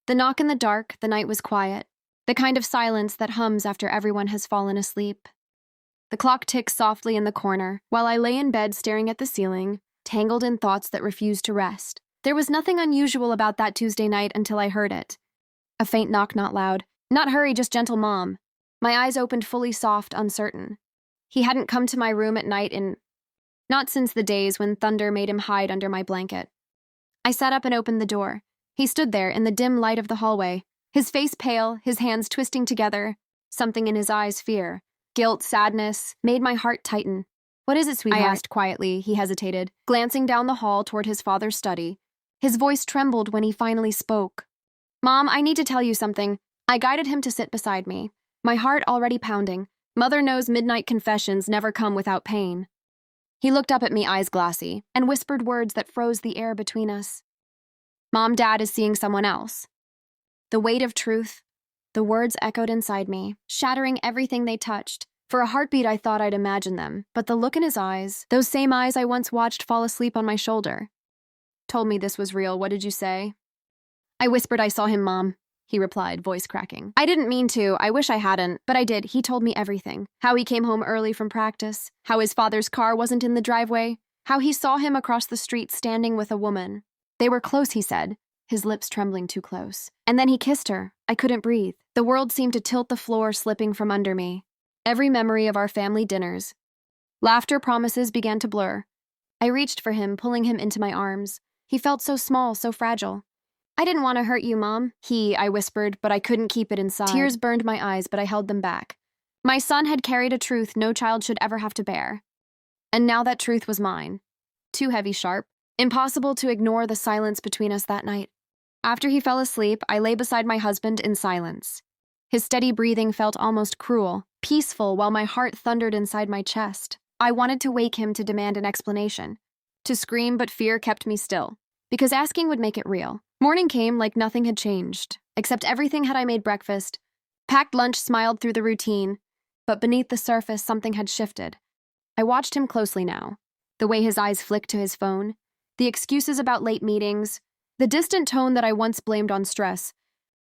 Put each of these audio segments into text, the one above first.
The knock in the dark, the night was quiet, the kind of silence that hums after everyone has fallen asleep. The clock ticked softly in the corner, while I lay in bed staring at the ceiling, tangled in thoughts that refused to rest. There was nothing unusual about that Tuesday night until I heard it. A faint knock, not loud. Not hurry, just gentle, Mom. My eyes opened fully, soft, uncertain. He hadn't come to my room at night not since the days when thunder made him hide under my blanket. I sat up and opened the door. He stood there in the dim light of the hallway, his face pale, his hands twisting together, something in his eyes, fear, guilt, sadness, made my heart tighten. What is it, sweetheart? I asked quietly. He hesitated, glancing down the hall toward his father's study. His voice trembled when he finally spoke. Mom, I need to tell you something. I guided him to sit beside me, my heart already pounding. Mother knows midnight confessions never come without pain. He looked up at me, eyes glassy, and whispered words that froze the air between us. Mom, Dad is seeing someone else. The weight of truth, the words echoed inside me, shattering everything they touched. For a heartbeat, I thought I'd imagined them, but the look in his eyes, those same eyes I once watched fall asleep on my shoulder, told me this was real. What did you say? I whispered, I saw him, Mom. He replied, voice cracking. I didn't mean to. I wish I hadn't, but I did. He told me everything. How he came home early from practice, how his father's car wasn't in the driveway, how he saw him across the street standing with a woman. They were close, he said, his lips trembling too close. And then he kissed her. I couldn't breathe. The world seemed to tilt the floor, slipping from under me. Every memory of our family dinners. Laughter, promises began to blur. I reached for him, pulling him into my arms. He felt so small, so fragile. I didn't want to hurt you, Mom. I whispered, but I couldn't keep it inside. Tears burned my eyes, but I held them back. My son had carried a truth no child should ever have to bear. And now that truth was mine. Too heavy, sharp. Impossible to ignore the silence between us that night. After he fell asleep, I lay beside my husband in silence. His steady breathing felt almost cruel, peaceful, while my heart thundered inside my chest. I wanted to wake him to demand an explanation. To scream, but fear kept me still. Because asking would make it real. Morning came like nothing had changed, except everything had I made breakfast. Packed lunch smiled through the routine, but beneath the surface something had shifted. I watched him closely now. The way his eyes flicked to his phone, the excuses about late meetings, the distant tone that I once blamed on stress.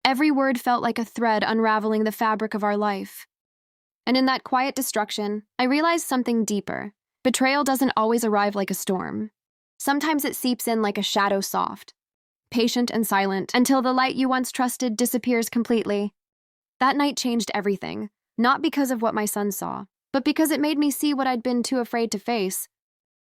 Every word felt like a thread unraveling the fabric of our life. And in that quiet destruction, I realized something deeper. Betrayal doesn't always arrive like a storm. Sometimes it seeps in like a shadow, soft, patient and silent, until the light you once trusted disappears completely. That night changed everything, not because of what my son saw, but because it made me see what I'd been too afraid to face.